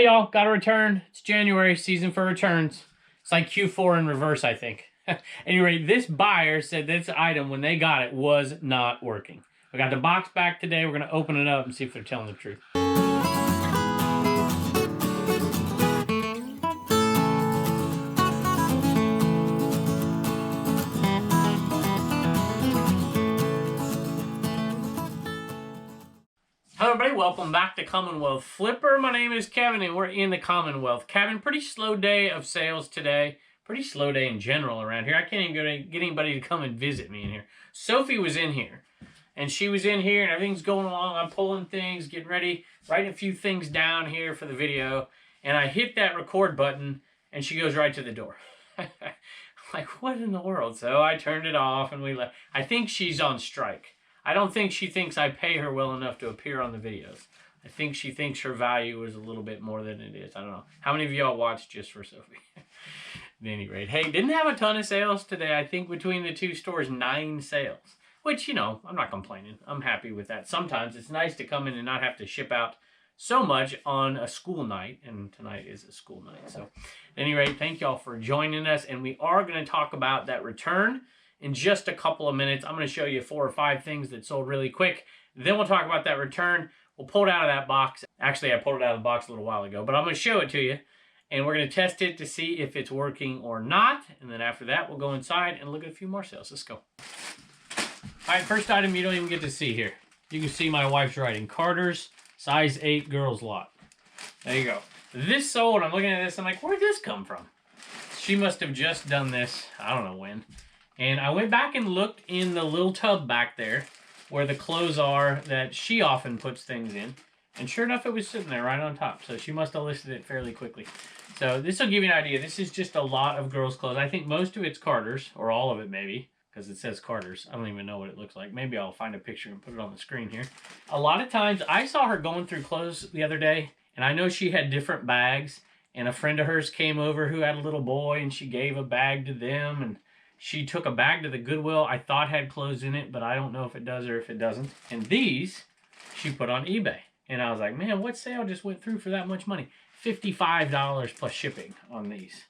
Hey y'all, got a return. It's January, season for returns. It's like Q4 in reverse, I think. Anyway, this buyer said this item, when they got it, was not working. We got the box back today. We're going to open it up and see if they're telling the truth. Hello everybody, welcome back to Commonwealth Flipper. My name is Kevin and we're in the Commonwealth cabin. Pretty slow day of sales today. Pretty slow day in general around here. I can't even get anybody to come and visit me in here. Sophie was in here and she was in here and everything's going along. I'm pulling things, getting ready, writing a few things down here for the video. And I hit that record button and she goes right to the door. Like, what in the world? So I turned it off and we left. I think she's on strike. I don't think she thinks I pay her well enough to appear on the videos. I think she thinks her value is a little bit more than it is. I don't know. How many of y'all watched just for Sophie? At any rate, hey, didn't have a ton of sales today. I think between the two stores, 9 sales. Which, you know, I'm not complaining. I'm happy with that. Sometimes it's nice to come in and not have to ship out so much on a school night. And tonight is a school night. So, at any rate, thank y'all for joining us. And we are going to talk about that return in just a couple of minutes. I'm going to show you 4 or 5 things that sold really quick. Then we'll talk about that return. We'll pull it out of that box. Actually, I pulled it out of the box a little while ago, but I'm going to show it to you. And we're going to test it to see if it's working or not. And then after that, we'll go inside and look at a few more sales. Let's go. All right, first item you don't even get to see here. You can see my wife's writing. Carter's size 8 girls lot. There you go. This sold. I'm looking at this. I'm like, where did this come from? She must have just done this. I don't know when. And I went back and looked in the little tub back there where the clothes are that she often puts things in. And sure enough, it was sitting there right on top. So she must have listed it fairly quickly. So this will give you an idea. This is just a lot of girls' clothes. I think most of it's Carter's, or all of it maybe, because it says Carter's. I don't even know what it looks like. Maybe I'll find a picture and put it on the screen here. A lot of times, I saw her going through clothes the other day, and I know she had different bags. And a friend of hers came over who had a little boy, and she gave a bag to them, and she took a bag to the Goodwill I thought had clothes in it, but I don't know if it does or if it doesn't. And these, she put on eBay. And I was like, man, what sale just went through for that much money? $55 plus shipping on these.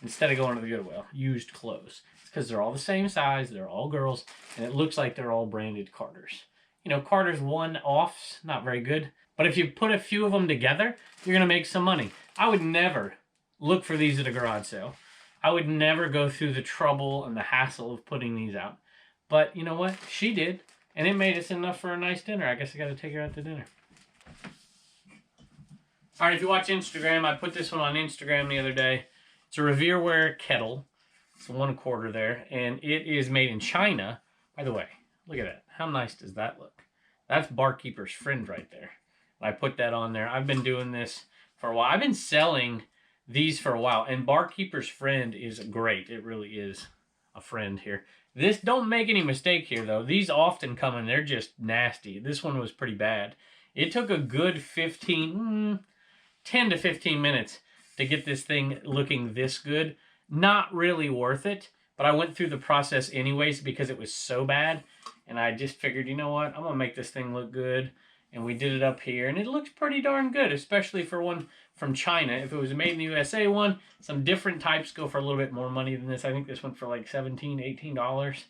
Instead of going to the Goodwill, used clothes. It's because they're all the same size, they're all girls, and it looks like they're all branded Carter's. You know, Carter's one-offs, not very good. But if you put a few of them together, you're going to make some money. I would never look for these at a garage sale. I would never go through the trouble and the hassle of putting these out. But you know what? She did. And it made us enough for a nice dinner. I guess I got to take her out to dinner. All right, if you watch Instagram, I put this one on Instagram the other day. It's a Revereware kettle. It's a 1/4 there. And it is made in China. By the way, look at that. How nice does that look? That's Barkeeper's Friend right there. I put that on there. I've been doing this for a while. I've been selling these for a while, and Barkeeper's Friend is great. It really is a friend here. This, don't make any mistake here though. These often come in, they're just nasty. This one was pretty bad. It took a good 10 to 15 minutes to get this thing looking this good. Not really worth it, but I went through the process anyways because it was so bad, and I just figured, you know what, I'm gonna make this thing look good. And we did it up here, and it looks pretty darn good, especially for one from China. If it was a made in the USA one, some different types go for a little bit more money than this. I think this went for like $17, $18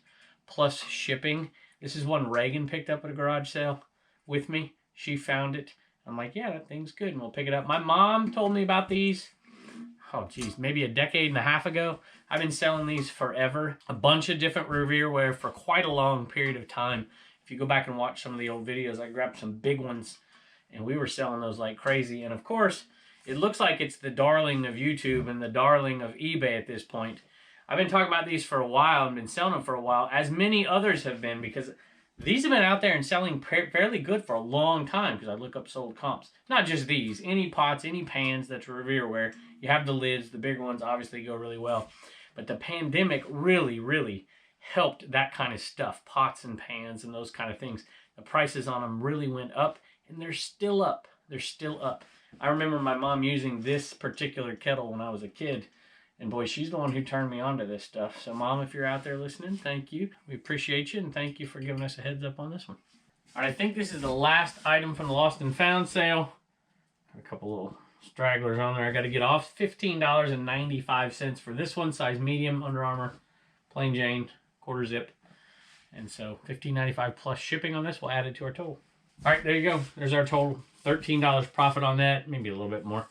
plus shipping. This is one Reagan picked up at a garage sale with me. She found it. I'm like, yeah, that thing's good, and we'll pick it up. My mom told me about these, oh geez, maybe a decade and a half ago. I've been selling these forever. A bunch of different Revereware for quite a long period of time. If you go back and watch some of the old videos, I grabbed some big ones, and we were selling those like crazy. And of course, it looks like it's the darling of YouTube and the darling of eBay at this point. I've been talking about these for a while and been selling them for a while, as many others have been, because these have been out there and selling fairly good for a long time, because I look up sold comps. Not just these, any pots, any pans that's Revereware. You have the lids, the bigger ones obviously go really well. But the pandemic really helped that kind of stuff, pots and pans and those kind of things. The prices on them really went up, and they're still up. They're still up. I remember my mom using this particular kettle when I was a kid, and boy, she's the one who turned me on to this stuff. So Mom, if you're out there listening, thank you. We appreciate you, and thank you for giving us a heads up on this one. All right, I think this is the last item from the Lost and Found sale. A couple little stragglers on there I got to get off. $15.95 for this one, size medium, Under Armour, plain Jane, quarter zip. And so $15.95 plus shipping on this. We'll add it to our total. All right, there you go. There's our total. $13 profit on that, maybe a little bit more.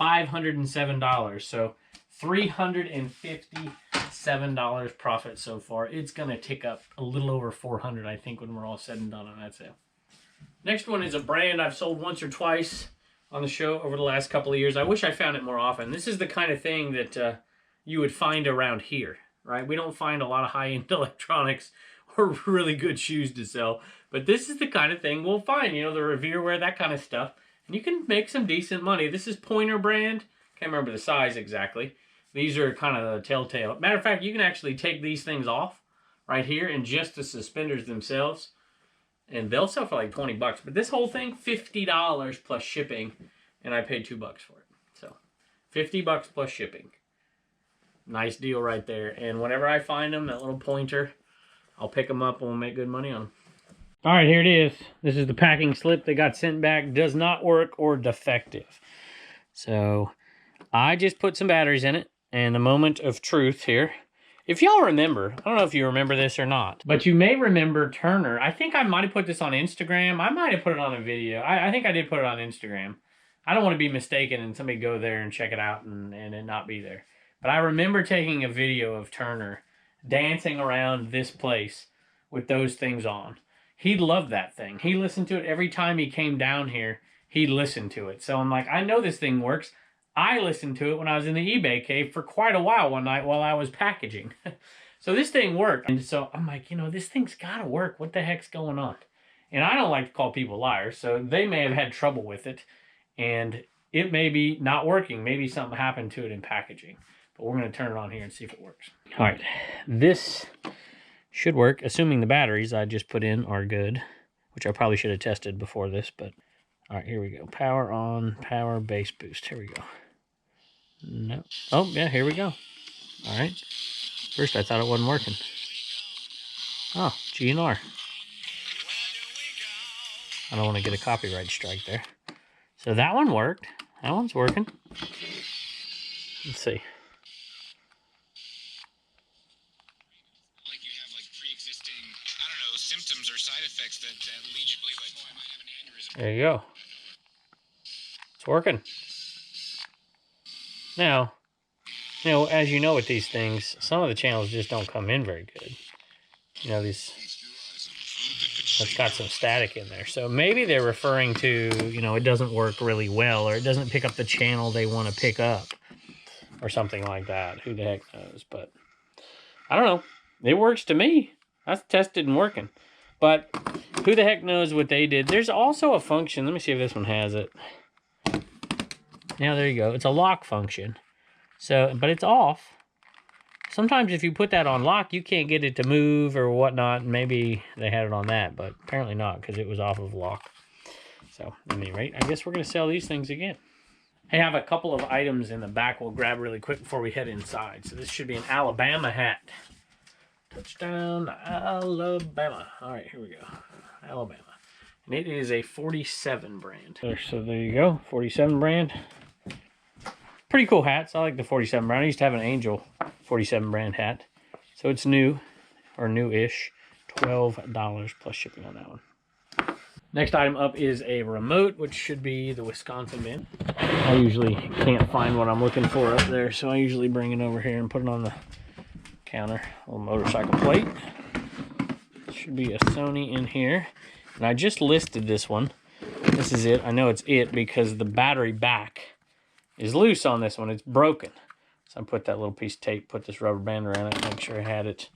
$507. So $357 profit so far. It's going to tick up a little over $400, I think, when we're all said and done on that sale. Next one is a brand I've sold once or twice on the show over the last couple of years. I wish I found it more often. This is the kind of thing that you would find around here, right? We don't find a lot of high-end electronics or really good shoes to sell, but this is the kind of thing we'll find, you know, the Revere wear, that kind of stuff. And you can make some decent money. This is Pointer brand. Can't remember the size exactly. These are kind of the telltale. Matter of fact, you can actually take these things off right here and just the suspenders themselves, and they'll sell for like 20 bucks. But this whole thing, $50 plus shipping, and I paid $2 for it. So 50 bucks plus shipping. Nice deal right there. And whenever I find them, that little Pointer, I'll pick them up and we'll make good money on them. All right, here it is. This is the packing slip that got sent back. Does not work or defective. So I just put some batteries in it. And a moment of truth here. If y'all remember, I don't know if you remember this or not, but you may remember Turner. I think I might have put this on Instagram. I might have put it on a video. I think I did put it on Instagram. I don't want to be mistaken and somebody go there and check it out and it not be there. But I remember taking a video of Turner dancing around this place with those things on. He loved that thing. He listened to it every time he came down here. He listened to it. So I'm like, I know this thing works. I listened to it when I was in the eBay cave for quite a while one night while I was packaging. So this thing worked. And so I'm like, you know, this thing's got to work. What the heck's going on? And I don't like to call people liars. So they may have had trouble with it. And it may be not working. Maybe something happened to it in packaging. But we're going to turn it on here and see if it works. All right. This should work, assuming the batteries I just put in are good, which I probably should have tested before this. But all right, here we go. Power on, power, base boost. Here we go. No. Oh, yeah, here we go. All right. First, I thought it wasn't working. Oh, GNR. I don't want to get a copyright strike there. So that one worked. That one's working. Let's see. Like you have like pre-existing, I don't know, symptoms or side effects that lead you to believe like, oh, I might have an aneurysm. There you go. It's working. Now, you know, as you know with these things, some of the channels just don't come in very good. You know, these, it's got some static in there. So maybe they're referring to, you know, it doesn't work really well, or it doesn't pick up the channel they want to pick up, or something like that. Who the heck knows? But I don't know. It works to me. That's tested and working. But who the heck knows what they did? There's also a function. Let me see if this one has it. Now, there you go. It's a lock function. So, but it's off. Sometimes if you put that on lock, you can't get it to move or whatnot. Maybe they had it on that, but apparently not, because it was off of lock. So, at any rate, I guess we're going to sell these things again. I have a couple of items in the back we'll grab really quick before we head inside. So this should be an Alabama hat. Touchdown, Alabama. All right, here we go. Alabama. And it is a 47 brand. So there you go, 47 brand. Pretty cool hats. I like the 47 brand. I used to have an Angel 47 brand hat. So it's new, or new-ish. $12 plus shipping on that one. Next item up is a remote, which should be the Wisconsin bin. I usually can't find what I'm looking for up there, so I usually bring it over here and put it on the counter. A little motorcycle plate. Should be a Sony in here. And I just listed this one. This is it. I know it's it because the battery back is loose on this one. It's broken. So I put that little piece of tape, put this rubber band around it, make sure I had it.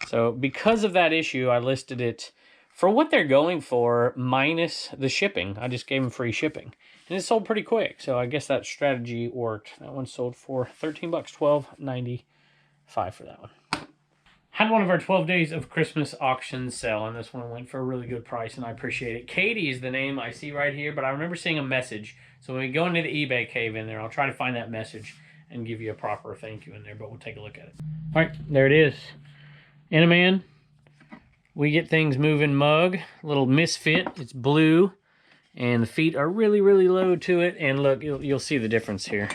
So because of that issue, I listed it for what they're going for minus the shipping. I just gave them free shipping. And it sold pretty quick. So I guess that strategy worked. That one sold for 13 bucks, $12.95 for that one. Had one of our 12 days of Christmas auction sale, and this one went for a really good price, and I appreciate it. Katie is the name I see right here, but I remember seeing a message. So when we go into the eBay cave in there, I'll try to find that message and give you a proper thank you in there, but we'll take a look at it. All right, there it is. Inaman, We Get Things Moving mug, little misfit. It's blue, And the feet are really, really low to it. And look, you'll see the difference here.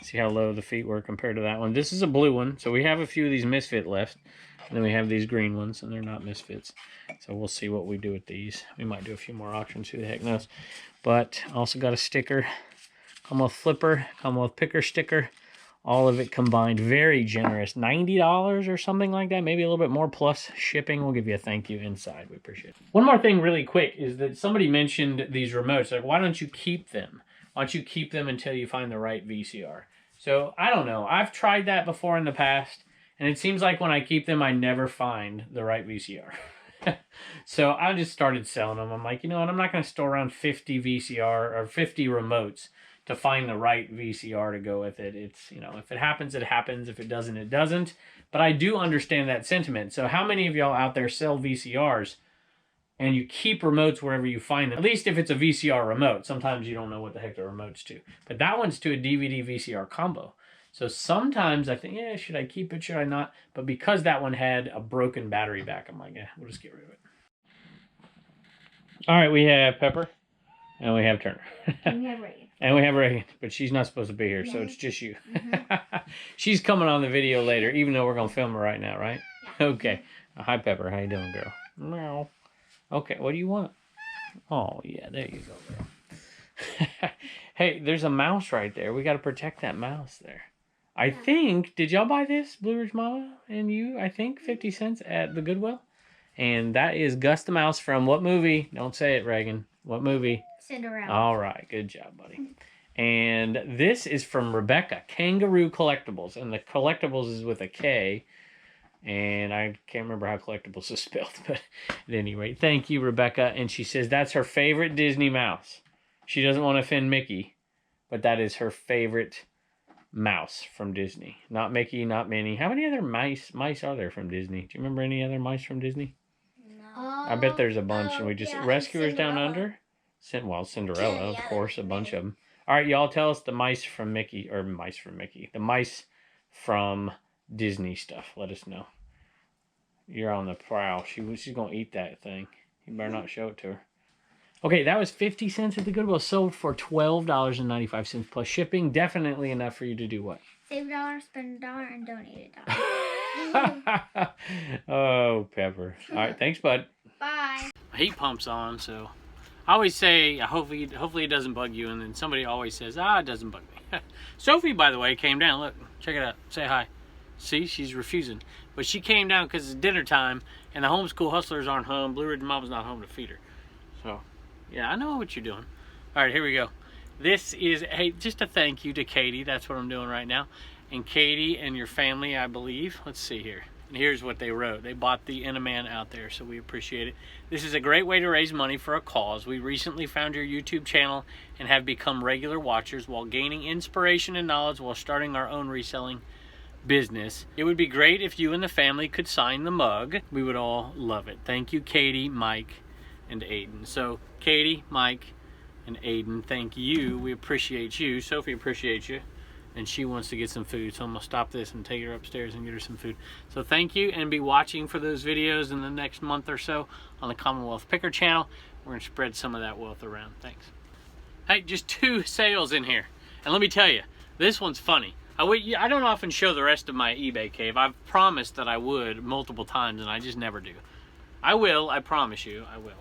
See how low the feet were compared to that one. This is a blue one, so we have a few of these misfit left. And then we have these green ones, and they're not misfits. So we'll see what we do with these. We might do a few more auctions, who the heck knows. But also got a sticker, Commonwealth Flipper, Commonwealth Picker sticker. All of it combined, very generous. $90 or something like that, maybe a little bit more, plus shipping. We'll give you a thank you inside. We appreciate it. One more thing really quick is that somebody mentioned these remotes. Like, why don't you keep them? Why don't you keep them until you find the right VCR? So, I don't know. I've tried that before in the past, and it seems like when I keep them, I never find the right VCR. So, I just started selling them. I'm like, you know what? I'm not going to store around 50 VCR or 50 remotes to find the right VCR to go with it. It's, you know, if it happens, it happens. If it doesn't, it doesn't. But I do understand that sentiment. So how many of y'all out there sell VCRs and you keep remotes wherever you find them? At least if it's a VCR remote. Sometimes you don't know what the heck the remote's to. But that one's to a DVD VCR combo. So sometimes I think, yeah, should I keep it? Should I not? But because that one had a broken battery back, I'm like, yeah, we'll just get rid of it. All right, we have Pepper and we have Turner. And we have Reagan. And we have Reagan, but she's not supposed to be here, so it's just you. She's coming on the video later, even though we're going to film her right now, right? Yeah. Okay. Hi, Pepper. How you doing, girl? Meow. Okay, what do you want? Oh, yeah, there you go, girl. Hey, there's a mouse right there. We got to protect that mouse there. I think, did y'all buy this, Blue Ridge Mama and you, I think, 50 cents at the Goodwill? And that is Gus the Mouse from what movie? Don't say it, Reagan. What movie? Cinderella. All right, good job, buddy. And this is from Rebecca, Kangaroo Collectibles. And the Collectibles is with a K. And I can't remember how Collectibles is spelled. But at any rate, thank you, Rebecca. And she says that's her favorite Disney mouse. She doesn't want to offend Mickey, but that is her favorite mouse from Disney. Not Mickey, not Minnie. How many other mice are there from Disney? Do you remember any other mice from Disney? No. I bet there's a bunch. And we just... Yeah, Rescuers Down Cinderella. Under? Well, Cinderella, Yeah, of yeah, course, a bunch maybe. of them. All right, y'all tell us the mice from Mickey, or mice from Mickey. The mice from Disney stuff. Let us know. You're on the prowl. She's going to eat that thing. You better not show it to her. Okay, that was 50 cents at the Goodwill. Sold for $12.95 plus shipping. Definitely enough for you to do what? Save $1, spend $1, and donate $1. Oh, Pepper. All right, thanks, bud. Bye. Heat pump's on, so I always say hopefully it doesn't bug you, and then somebody always says, it doesn't bug me. Sophie, by the way, came down. Look, check it out. Say hi. See, she's refusing, but she came down because it's dinner time and the homeschool hustlers aren't home. Blue Ridge Mom's not home to feed her. So yeah, I know what you're doing. All right, here we go. This is just a thank you to Katie. That's what I'm doing right now. And Katie and your family, I believe. Let's see here. And here's what they wrote. They bought the Inaman out there, so we appreciate it. This is a great way to raise money for a cause. We recently found your YouTube channel and have become regular watchers while gaining inspiration and knowledge while starting our own reselling business. It would be great if you and the family could sign the mug. We would all love it. Thank you, Katie, Mike, and Aiden. So, Katie, Mike, and Aiden, thank you. We appreciate you. Sophie appreciates you. And she wants to get some food, so I'm going to stop this and take her upstairs and get her some food. So thank you, and be watching for those videos in the next month or so on the Commonwealth Picker channel. We're going to spread some of that wealth around. Thanks. Hey, just 2 sales in here. And let me tell you, this one's funny. I don't often show the rest of my eBay cave. I've promised that I would multiple times, and I just never do. I will, I promise you, I will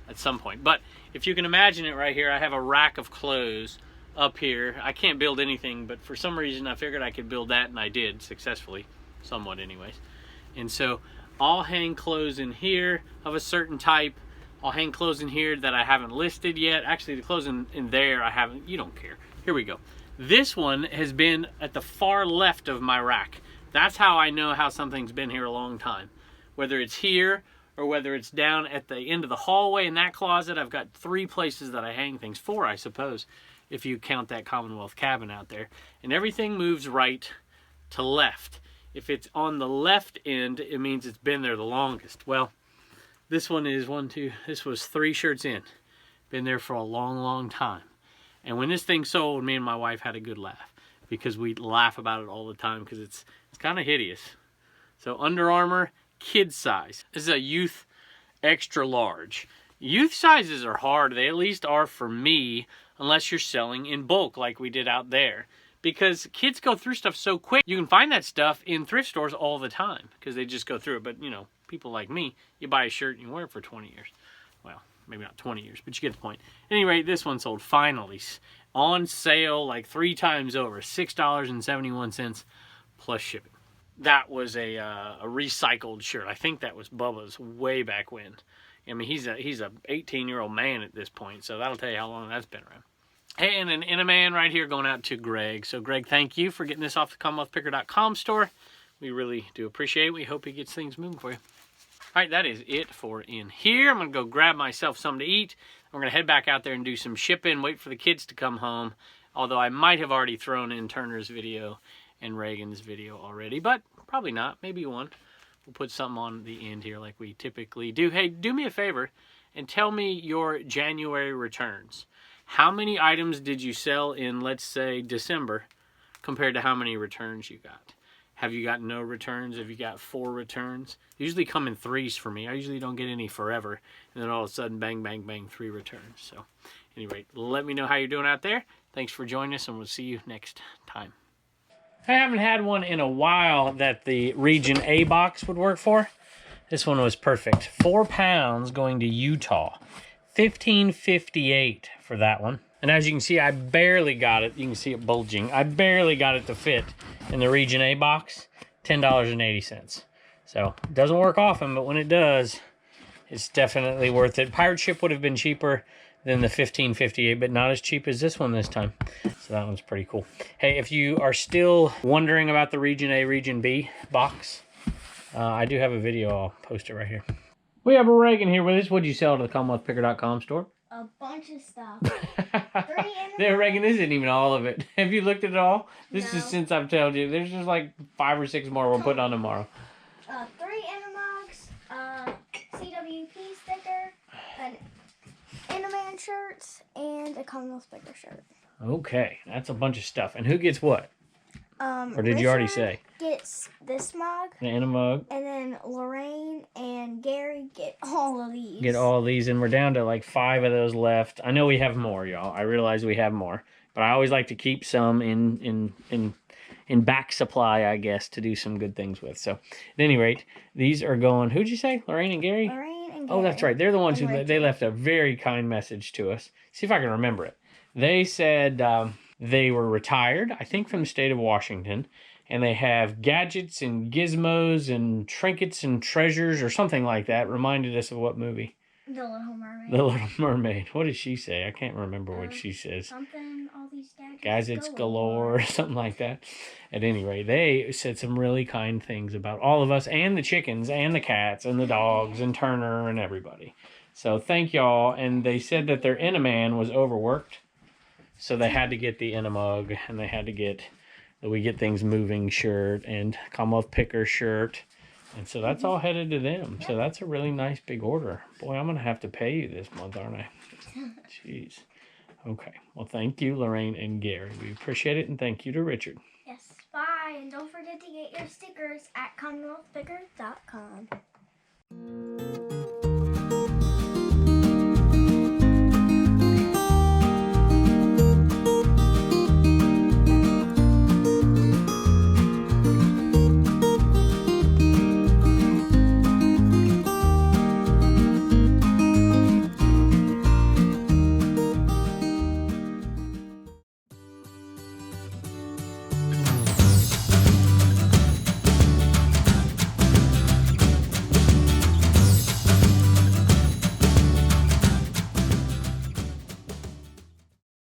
at some point. But if you can imagine it right here, I have a rack of clothes up here. I can't build anything, but for some reason I figured I could build that, and I did successfully, somewhat anyways. And so I'll hang clothes in here of a certain type. I'll hang clothes in here that I haven't listed yet. Actually, the clothes in there I haven't. You don't care. Here we go. This one has been at the far left of my rack. That's how I know how something's been here a long time. Whether it's here or whether it's down at the end of the hallway in that closet. I've got 3 places that I hang things. 4, I suppose, if you count that Commonwealth cabin out there. And everything moves right to left. If it's on the left end, it means it's been there the longest. Well, this one is this was 3 shirts in. Been there for a long, long time. And when this thing sold, me and my wife had a good laugh, because we laugh about it all the time because it's kind of hideous. So Under Armour, kid size. This is a youth extra large. Youth sizes are hard. They at least are for me, unless you're selling in bulk like we did out there. Because kids go through stuff so quick. You can find that stuff in thrift stores all the time because they just go through it. But, you know, people like me, you buy a shirt and you wear it for 20 years. Well, maybe not 20 years, but you get the point. At any rate, this one sold finally on sale like 3 times over, $6.71 plus shipping. That was a recycled shirt. I think that was Bubba's way back when. I mean, he's a 18-year-old man at this point, so that'll tell you how long that's been around. Hey, and an Inaman right here going out to Greg. So, Greg, thank you for getting this off the CommonwealthPicker.com store. We really do appreciate it. We hope he gets things moving for you. All right, that is it for in here. I'm going to go grab myself something to eat. We're going to head back out there and do some shipping, wait for the kids to come home. Although I might have already thrown in Turner's video and Reagan's video already, but probably not. Maybe one. We'll put something on the end here like we typically do. Hey, do me a favor and tell me your January returns. How many items did you sell in, let's say, December compared to how many returns you got? Have you got no returns? Have you got 4 returns? They usually come in 3s for me. I usually don't get any forever. And then all of a sudden, bang, bang, bang, 3 returns. So, anyway, let me know how you're doing out there. Thanks for joining us, and we'll see you next time. I haven't had one in a while that the Region A box would work for. This one was perfect. 4 pounds going to Utah. $15.58 for that one. And as you can see, I barely got it. You can see it bulging. I barely got it to fit in the Region A box. $10.80. So, it doesn't work often, but when it does, it's definitely worth it. Pirate Ship would have been cheaper than the $15.58, but not as cheap as this one this time. So that one's pretty cool. Hey, if you are still wondering about the Region A, Region B box, I do have a video. I'll post it right here. We have Reagan here with us. What'd you sell to the CommonwealthPicker.com store? A bunch of stuff. There, Reagan, this isn't even all of it. Have you looked at it all? This No. is since I've told you. There's just like 5 or 6 more we're putting on tomorrow. 3 Inamogs, CWP sticker, an Inaman shirts, and a Commonwealth Picker shirt. Okay, that's a bunch of stuff. And who gets what? Or did you already say? Gets this mug. The Anamug. And then Lorraine and Gary get all of these. Get all these, and we're down to like 5 of those left. I know we have more, y'all. I realize we have more, but I always like to keep some in back supply, I guess, to do some good things with. So, at any rate, these are going. Who'd you say? Lorraine and Gary? Lorraine and Gary. Oh, that's right. They're the ones who Richard. they left a very kind message to us. See if I can remember it. They said they were retired, I think, from the state of Washington. And they have gadgets and gizmos and trinkets and treasures or something like that. Reminded us of what movie? The Little Mermaid. The Little Mermaid. What does she say? I can't remember what she says. Something, all these gadgets. Gadgets galore or something like that. At any rate, they said some really kind things about all of us and the chickens and the cats and the dogs and Turner and everybody. So thank y'all. And they said that their Inaman was overworked. So they had to get the Inamug and they had to get the We Get Things Moving shirt and Commonwealth Picker shirt. And so that's all headed to them. So that's a really nice big order. Boy, I'm going to have to pay you this month, aren't I? Jeez. Okay. Well, thank you, Lorraine and Gary. We appreciate it. And thank you to Richard. Yes, bye. And don't forget to get your stickers at CommonwealthPicker.com.